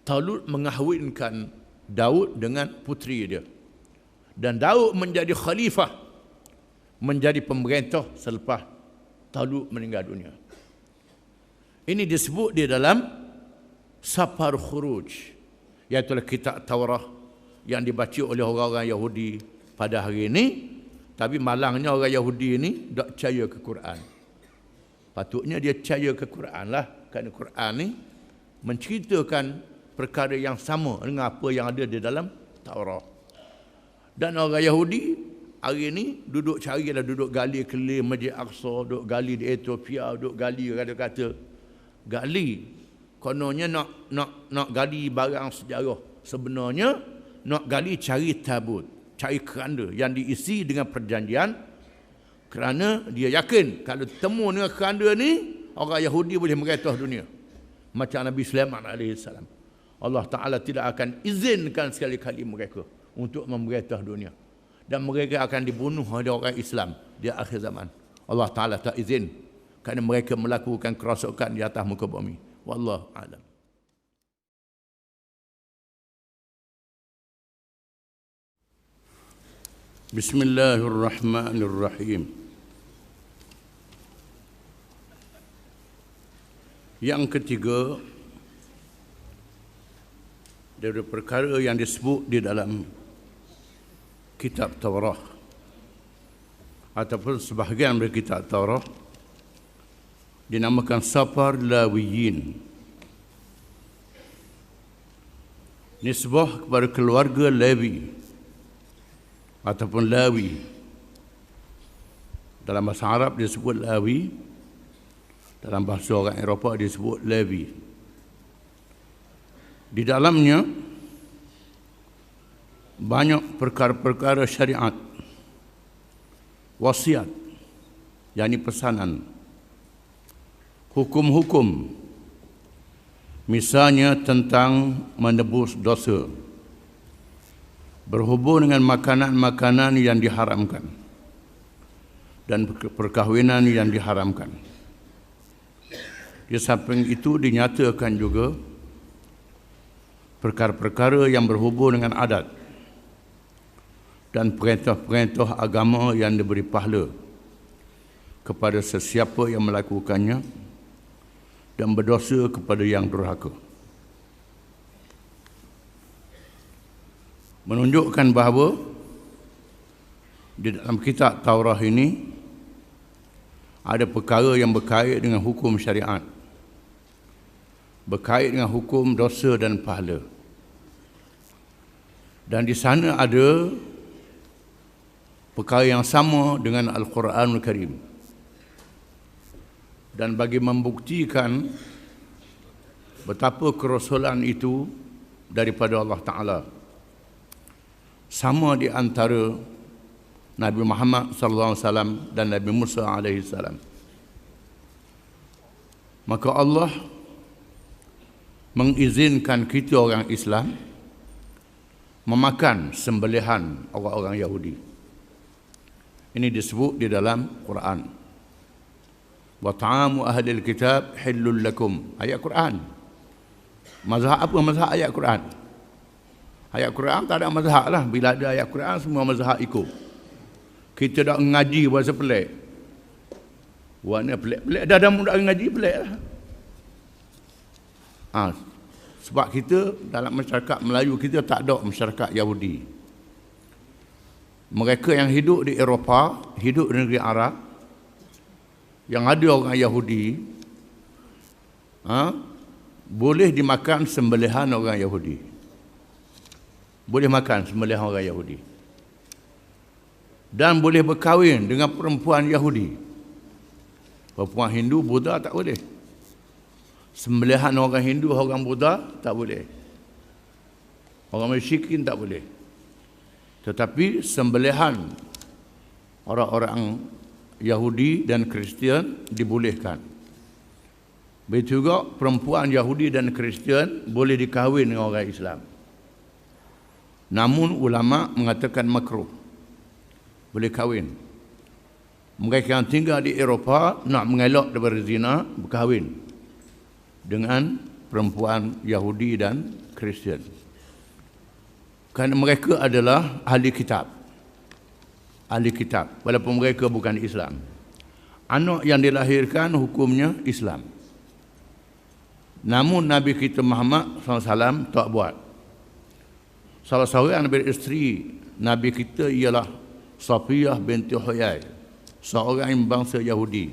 Talut mengahwinkan Daud dengan puteri dia. Dan Daud menjadi khalifah, menjadi pemerintah selepas Talut meninggal dunia. Ini disebut di dalam Safar Khuruj, iaitu kitab Taurat yang dibaca oleh orang-orang Yahudi pada hari ini. Tapi malangnya orang Yahudi ini tak percaya ke Quran. Patutnya dia percaya ke Quran lah, kerana Quran ni menceritakan perkara yang sama dengan apa yang ada di dalam Taurat. Dan orang Yahudi hari ini duduk gali keliling Masjid Aqsa, duduk gali di Ethiopia, duduk gali kata-kata gali. Kononnya nak gali barang sejarah. Sebenarnya nak gali cari tabut, cari keranda yang diisi dengan perjanjian, kerana dia yakin kalau temu dengan keranda ni orang Yahudi boleh meretah dunia. Macam Nabi Sulaiman AS. Allah Ta'ala tidak akan izinkan sekali-kali mereka untuk memeretah dunia. Dan mereka akan dibunuh oleh orang Islam di akhir zaman. Allah Ta'ala tak izin kerana mereka melakukan kerosakan di atas muka bumi. Wallahu a'lam. Bismillahirrahmanirrahim. Yang ketiga, dari perkara yang disebut di dalam kitab Taurat ataupun sebahagian dari kitab Taurat dinamakan Safar Lawiyin. Nisbah kepada keluarga Lewi ataupun Lawi. Dalam bahasa Arab disebut Lawi, dalam bahasa orang Eropah disebut Lewi. Di dalamnya banyak perkara-perkara syariat, wasiat, yakni pesanan, hukum-hukum, misalnya tentang menebus dosa, berhubung dengan makanan-makanan yang diharamkan dan perkahwinan yang diharamkan. Di samping itu dinyatakan juga perkara-perkara yang berhubung dengan adat dan perintah-perintah agama yang diberi pahala kepada sesiapa yang melakukannya dan berdosa kepada yang durhaka. Menunjukkan bahawa di dalam kitab Taurat ini ada perkara yang berkait dengan hukum syariat, berkait dengan hukum dosa dan pahala. Dan di sana ada perkara yang sama dengan Al-Quranul Karim. Dan bagi membuktikan betapa kerasulan itu daripada Allah Ta'ala, sama di antara Nabi Muhammad SAW dan Nabi Musa AS. Maka Allah mengizinkan kita orang Islam memakan sembelihan orang-orang Yahudi. Ini disebut di dalam Quran. Wa ta'amu ahlil kitab hillul lakum. Ayat Quran. Mazhab apa? Mazhab ayat Quran. Ayat Quran tak ada mazhab lah. Bila ada ayat Quran, semua mazhab ikut. Kita dah ngaji bahasa pelik. Warna pelik-pelik. Dah mudah ngaji pelik lah. Sebab kita dalam masyarakat Melayu, kita tak ada masyarakat Yahudi. Mereka yang hidup di Eropah, hidup di negeri Arab, yang ada orang Yahudi, boleh dimakan sembelihan orang Yahudi. Boleh makan sembelihan orang Yahudi. Dan boleh berkahwin dengan perempuan Yahudi. Perempuan Hindu, Buddha tak boleh. Sembelihan orang Hindu, orang Buddha tak boleh. Orang Musyikin tak boleh. Tetapi sembelihan orang-orang Yahudi dan Kristian dibolehkan. Begitu juga perempuan Yahudi dan Kristian boleh dikahwin dengan orang Islam. Namun ulama mengatakan makruh. Boleh kahwin. Mereka yang tinggal di Eropah nak mengelak daripada zina, berkahwin dengan perempuan Yahudi dan Kristian. Kerana mereka adalah ahli kitab. Ahli kitab, walaupun mereka bukan Islam. Anak yang dilahirkan hukumnya Islam. Namun Nabi kita Muhammad SAW tak buat. Salah seorang daripada isteri Nabi kita ialah Safiyah binti Huyai, seorang bangsa Yahudi.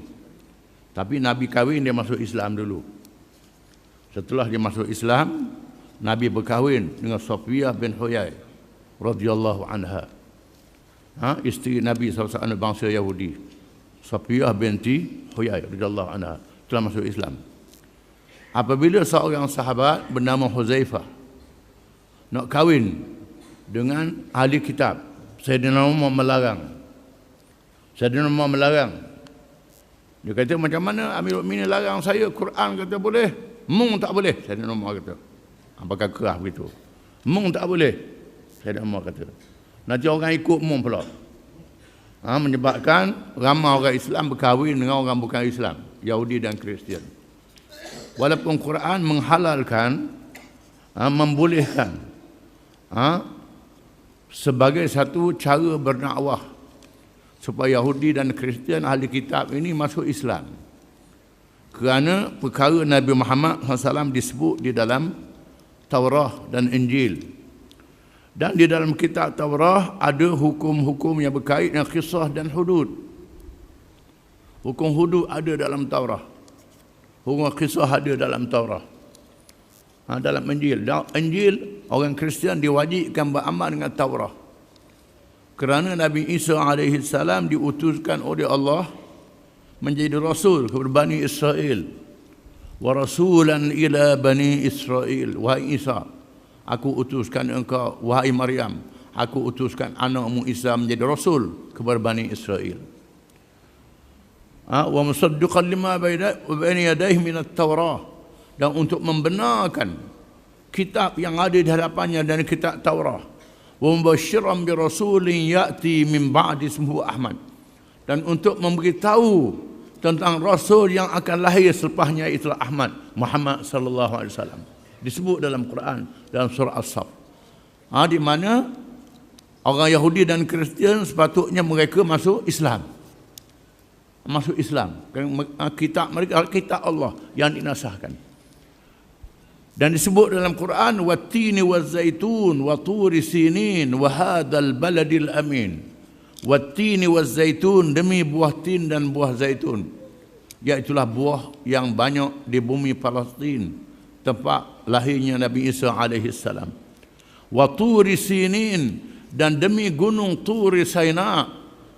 Tapi Nabi kahwin, dia masuk Islam dulu. Setelah dia masuk Islam, Nabi berkahwin dengan Safiyah bin Huyai radhiyallahu anha. Isteri Nabi SAW bangsa Yahudi. Safiyah binti Huyai radhiyallahu anha telah masuk Islam. Apabila seorang sahabat bernama Huzaifah nak kahwin dengan ahli kitab, Sayyidina Umar melarang. Sayyidina Umar melarang. Dia kata, macam mana Amirul Mukminin larang saya? Quran kata boleh, mung tak boleh. Sayyidina Umar kata. Apakah kerah begitu? Mung tak boleh. Sayyidina Umar kata. Nanti orang ikut mung pula. Menyebabkan ramai orang Islam berkahwin dengan orang bukan Islam, Yahudi dan Kristian. Walaupun Quran menghalalkan, membolehkan, sebagai satu cara berdakwah supaya Yahudi dan Kristian ahli kitab ini masuk Islam. Kerana perkara Nabi Muhammad SAW disebut di dalam Taurah dan Injil. Dan di dalam kitab Taurah ada hukum-hukum yang berkait dengan kisah dan hudud. Hukum hudud ada dalam Taurah. Hukum kisah ada dalam Taurah. Dalam Injil. Dalam Injil, orang Kristian diwajibkan beramal dengan Taurah. Kerana Nabi Isa AS diutuskan oleh Allah menjadi rasul kepada Bani Israel. Wa rasulan ila Bani Israel. Wahai Isa, aku utuskan engkau, wahai Maryam, aku utuskan anakmu Isa menjadi rasul kepada Bani Israel. Wa musaddiqan lima bayna yadayhi min at-Taurah. Dan untuk membenarkan kitab yang ada di hadapannya dan kitab Taurah. Wa mubasysyiran bi rasulin ya'ti min ba'di ismuhu Ahmad. Dan untuk memberitahu tentang rasul yang akan lahir selepasnya, itulah Ahmad, Muhammad sallallahu alaihi wasallam. Disebut dalam Quran dalam surah As-Saff. Di mana orang Yahudi dan Kristian sepatutnya mereka masuk Islam. Masuk Islam. Kitab mereka kitab Allah yang dinasahkan. Dan disebut dalam Quran, wattini wazzaitun wa turi sinin wa hadzal baladil amin. Wattini wazzaitun, demi buah tin dan buah zaitun. Iaitulah buah yang banyak di bumi Palestin, tempat lahirnya Nabi Isa alaihi salam. Wa turi sinin, dan demi gunung Turi Saina,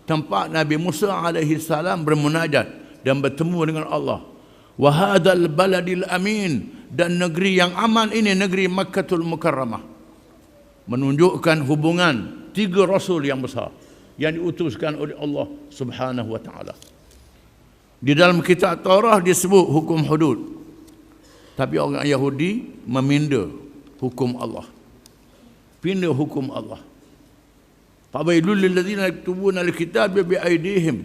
tempat Nabi Musa alaihi salam bermunajat dan bertemu dengan Allah. Wa hadzal baladil amin, dan negeri yang aman ini negeri Makkatul Mukarramah. Menunjukkan hubungan 3 rasul yang besar yang diutuskan oleh Allah Subhanahu wa taala. Di dalam kitab Taurat disebut hukum hudud. Tapi orang Yahudi meminda hukum Allah. Pindah hukum Allah. Fawailul lil ladzina yaktubuna al-kitaba bi aydihim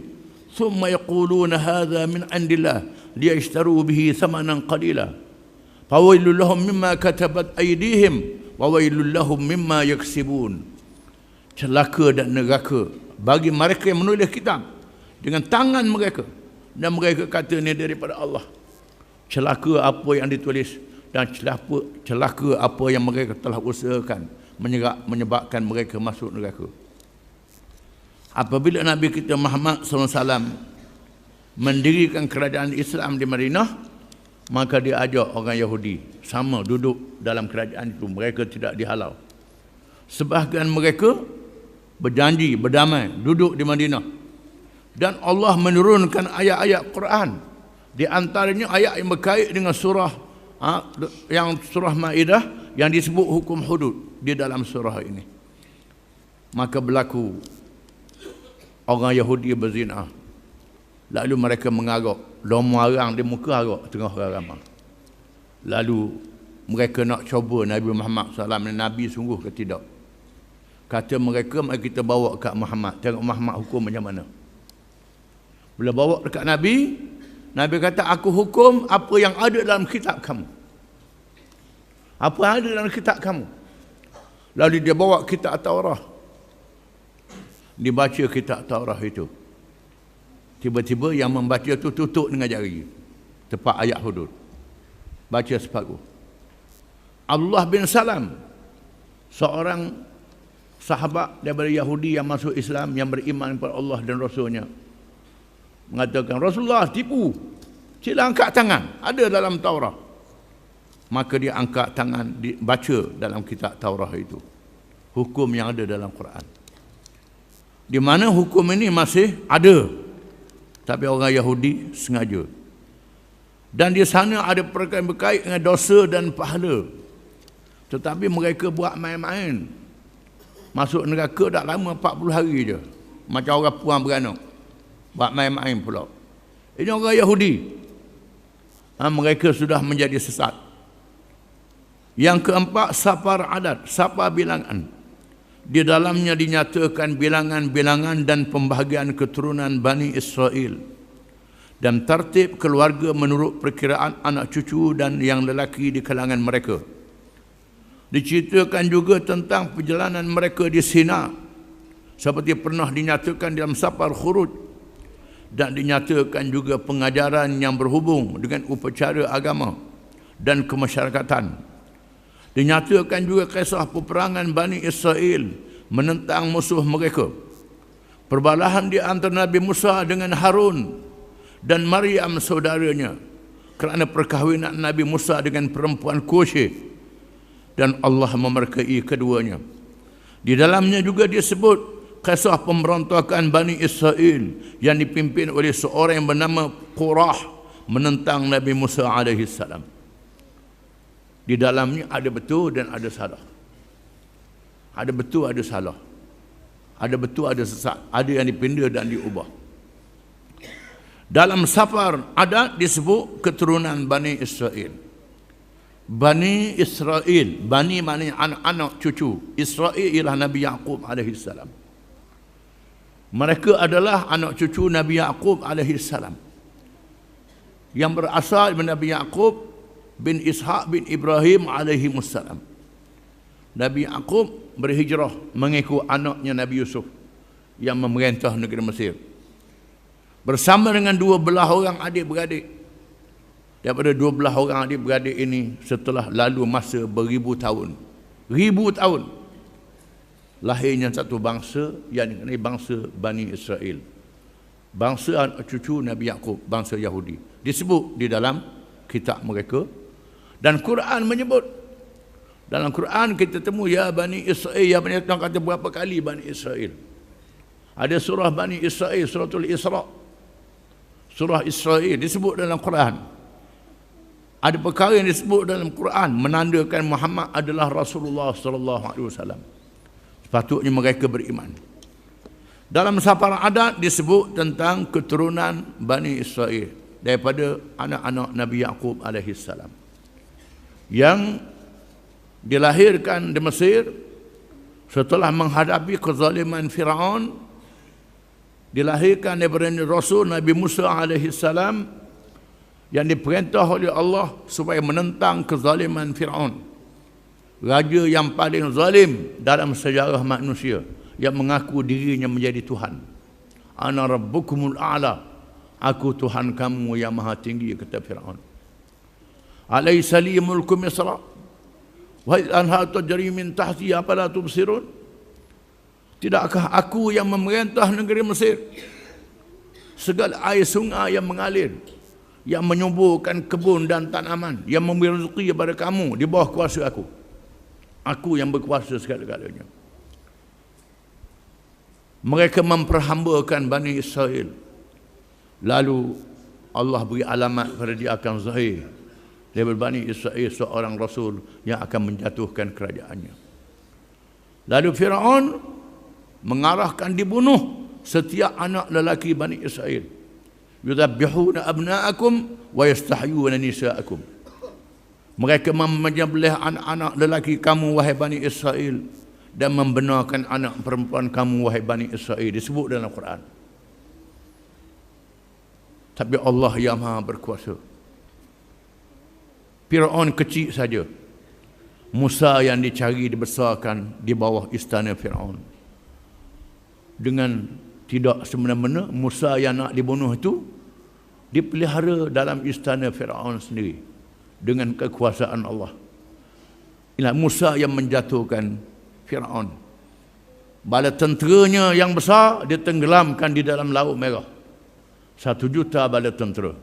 thumma yaquluna hadza min 'indillah liyashtaru bihi thamanan qalila. Fawailul lahum mimma katabat aydihim wa wailul lahum mimma yaksibun. Celaka dan neraka bagi mereka yang menulis kitab dengan tangan mereka, dan mereka kata ini daripada Allah. Celaka apa yang ditulis, dan celaka apa yang mereka telah usahakan menyebabkan mereka masuk neraka. Apabila Nabi kita Muhammad SAW mendirikan kerajaan Islam di Madinah, maka dia ajak orang Yahudi sama duduk dalam kerajaan itu. Mereka tidak dihalau. Sebahagian mereka berjanji berdamai duduk di Madinah, dan Allah menurunkan ayat-ayat Quran. Di antaranya ayat yang berkait dengan surah Maidah yang disebut hukum hudud di dalam surah ini. Maka berlaku orang Yahudi berzina. Lalu mereka mengarok, lomarang di muka arok tengah orang ramai. Lalu mereka nak cuba Nabi Muhammad SAW, Nabi sungguh ke tidak. Kata mereka, mari kita bawa kat Muhammad, tengok Muhammad hukum macam mana. Bila bawa dekat Nabi, Nabi kata, aku hukum apa yang ada dalam kitab kamu. Apa yang ada dalam kitab kamu. Lalu dia bawa kitab Taurah. Dibaca kitab Taurah itu. Tiba-tiba yang membaca itu tutup dengan jari. Tepat ayat hudud. Baca separuh. Abdullah bin Salam, seorang sahabat daripada Yahudi yang masuk Islam, yang beriman kepada Allah dan Rasulnya, mengatakan, Rasulullah tipu, sila angkat tangan, ada dalam Taurah. Maka dia angkat tangan, baca dalam kitab Taurah itu hukum yang ada dalam Quran. Di mana hukum ini masih ada, tapi orang Yahudi sengaja. Dan di sana ada perkara berkait dengan dosa dan pahala, tetapi mereka buat main-main. Masuk neraka tak lama, 40 hari je, macam orang puan beranak, buat main-main pula. Ini orang Yahudi. Mereka sudah menjadi sesat. Yang keempat, safar adat, safar bilangan. Di dalamnya dinyatakan bilangan-bilangan dan pembahagian keturunan Bani Israel dan tertib keluarga menurut perkiraan anak cucu dan yang lelaki di kalangan mereka. Diceritakan juga tentang perjalanan mereka di Sina, seperti pernah dinyatakan dalam safar Khuruj, dan dinyatakan juga pengajaran yang berhubung dengan upacara agama dan kemasyarakatan. Dinyatakan juga kisah peperangan Bani Israel menentang musuh mereka. Perbalahan di antara Nabi Musa dengan Harun dan Maryam saudaranya kerana perkahwinan Nabi Musa dengan perempuan Kushi, dan Allah memberkahi keduanya. Di dalamnya juga disebut kisah pemberontakan Bani Israel yang dipimpin oleh seorang yang bernama Qurah menentang Nabi Musa alaihi salam. Di dalamnya ada betul dan ada salah. Ada betul, ada salah. Ada betul, ada sesat. Ada yang dipindah dan diubah. Dalam safar adat disebut keturunan Bani Israel. Bani Israel, Bani maknanya anak-anak cucu. Israel ialah Nabi Yaqub alaihi salam. Mereka adalah anak cucu Nabi Yaqub alaihi salam, yang berasal dari Nabi Yaqub bin Ishaq bin Ibrahim alaihi wassalam. Nabi Yaqub berhijrah mengikut anaknya Nabi Yusuf yang memerintah negeri Mesir, bersama dengan 12 orang adik-beradik. Daripada 12 orang adik-beradik ini, setelah lalu masa beribu tahun, lahirnya satu bangsa yang dikenali bangsa Bani Israel. bangsa cucu Nabi Yaqub, bangsa Yahudi. Disebut di dalam kitab mereka. Dan Quran menyebut, dalam Quran kita temu ya Bani Israel, ya Bani Israel, kata berapa kali Bani Israel. Ada surah Bani Israel, suratul Isra. Surah Israel disebut dalam Quran. Ada perkara yang disebut dalam Quran menandakan Muhammad adalah Rasulullah sallallahu alaihi wasallam. Sepatutnya mereka beriman. Dalam sapar adat disebut tentang keturunan Bani Israel daripada anak-anak Nabi Yaqub alaihi salam yang dilahirkan di Mesir setelah menghadapi kezaliman Firaun. Dilahirkan daripada Rasul Nabi Musa alaihi salam yang diperintah oleh Allah supaya menentang kezaliman Firaun, raja yang paling zalim dalam sejarah manusia, yang mengaku dirinya menjadi Tuhan. Ana rabbukumul a'la, aku Tuhan kamu yang maha tinggi, kata Firaun. Alaysa li mulku Misra wa anha tajri min tahti afala tubsirun. Tidakkah aku yang memerintah negeri Mesir? Segala air sungai yang mengalir, yang menyuburkan kebun dan tanaman, yang memberi rezeki kepada kamu di bawah kuasa aku. Aku yang berkuasa segala-galanya. Mereka memperhambakan Bani Israel. Lalu Allah beri alamat pada dia akan zahir daripada Bani Israel seorang Rasul yang akan menjatuhkan kerajaannya. Lalu Firaun mengarahkan dibunuh setiap anak lelaki Bani Israel. Yudhabbihuna abna'akum wa yastahyuna nisa'akum. Mereka menyembelih anak-anak lelaki kamu wahai Bani Israel dan membenarkan anak perempuan kamu wahai Bani Israel. Disebut dalam Quran. Tapi Allah yang Maha berkuasa. Firaun kecil saja. Musa yang dicari dibesarkan di bawah istana Firaun. Dengan tidak semena-mena, Musa yang nak dibunuh itu dipelihara dalam istana Firaun sendiri dengan kekuasaan Allah. Inilah Musa yang menjatuhkan Firaun. Bala tenteranya yang besar ditenggelamkan di dalam Laut Merah. 1 juta bala tentera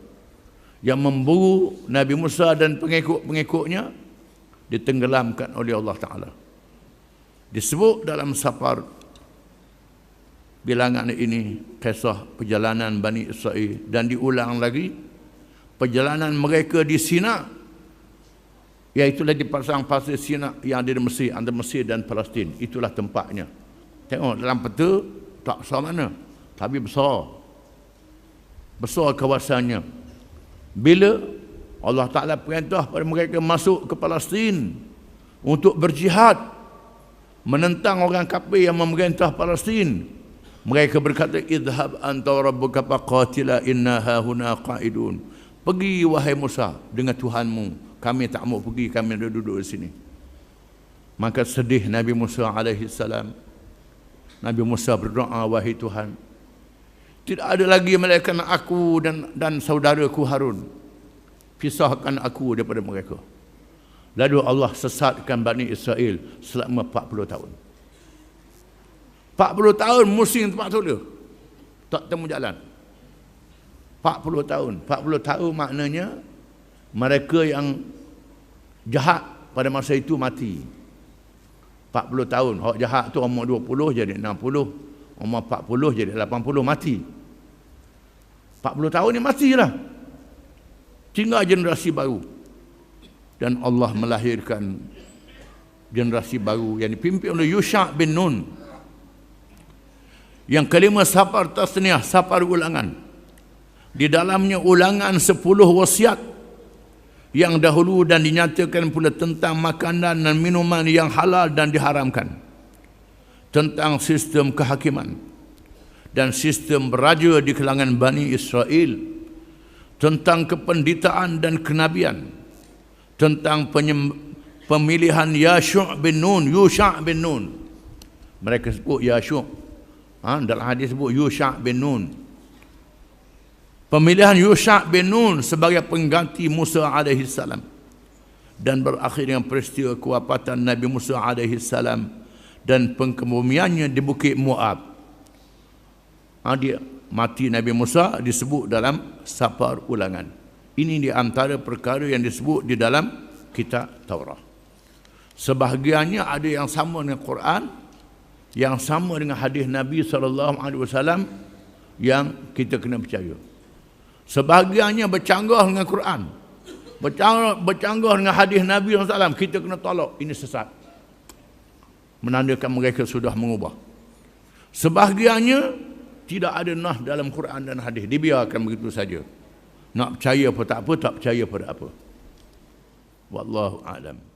yang memburu Nabi Musa dan pengikut-pengikutnya ditenggelamkan oleh Allah Ta'ala. Disebut dalam sapar bilangan ini kisah perjalanan Bani Israel, dan diulang lagi perjalanan mereka di Sina, iaitulah di pasir Sina yang ada di Mesir, antara Mesir dan Palestin. Itulah tempatnya. Tengok dalam peta tak besar mana, tapi besar kawasannya. Bila Allah Ta'ala perintah pada mereka masuk ke Palestin untuk berjihad menentang orang kafir yang memerintah Palestin, mereka berkata, idhab anta rabbuka faqatila inna hahuna qa'idun. Pergi wahai Musa dengan Tuhanmu, kami tak mau pergi, kami ada duduk di sini. Maka sedih Nabi Musa alaihi salam. Nabi Musa berdoa, wahai Tuhan, tidak ada lagi melainkan aku dan saudaraku Harun. Pisahkan aku daripada mereka. Lalu Allah sesatkan Bani Israel selama 40 tahun. 40 tahun musim tempat tu dia. Tak temu jalan. 40 tahun. 40 tahun maknanya mereka yang jahat pada masa itu mati. 40 tahun. Orang jahat tu umur 20 jadi 60. Umur 40 jadi 80 mati. 40 tahun ni matilah. Tinggal generasi baru. Dan Allah melahirkan generasi baru yang dipimpin oleh Yusha' bin Nun. Yang kelima sapar tasniah, sapar ulangan. Di dalamnya ulangan 10 wasiat yang dahulu dan dinyatakan pula tentang makanan dan minuman yang halal dan diharamkan. Tentang sistem kehakiman dan sistem beraja di kalangan Bani Israel, tentang kependitaan dan kenabian, tentang pemilihan Yusha' bin Nun. Mereka sebut Yusha', dalam hadis sebut Yusha' bin Nun. Pemilihan Yusha' bin Nun sebagai pengganti Musa alaihi salam, dan berakhir dengan peristiwa kewafatan Nabi Musa alaihi salam dan pengkebumiannya di Bukit Moab. mati Nabi Musa disebut dalam Safar Ulangan. Ini di antara perkara yang disebut di dalam kitab Taurat. Sebahagiannya ada yang sama dengan Quran, yang sama dengan hadis Nabi SAW yang kita kena percaya. Sebahagiannya bercanggah dengan Quran, bercanggah dengan hadis Nabi SAW, kita kena tolak. Ini sesat, menandakan mereka sudah mengubah. Sebahagiannya tidak ada nah dalam Quran dan hadis, dibiarkan begitu saja. Nak percaya apa tak apa, tak percaya pada apa. Wallahu a'lam.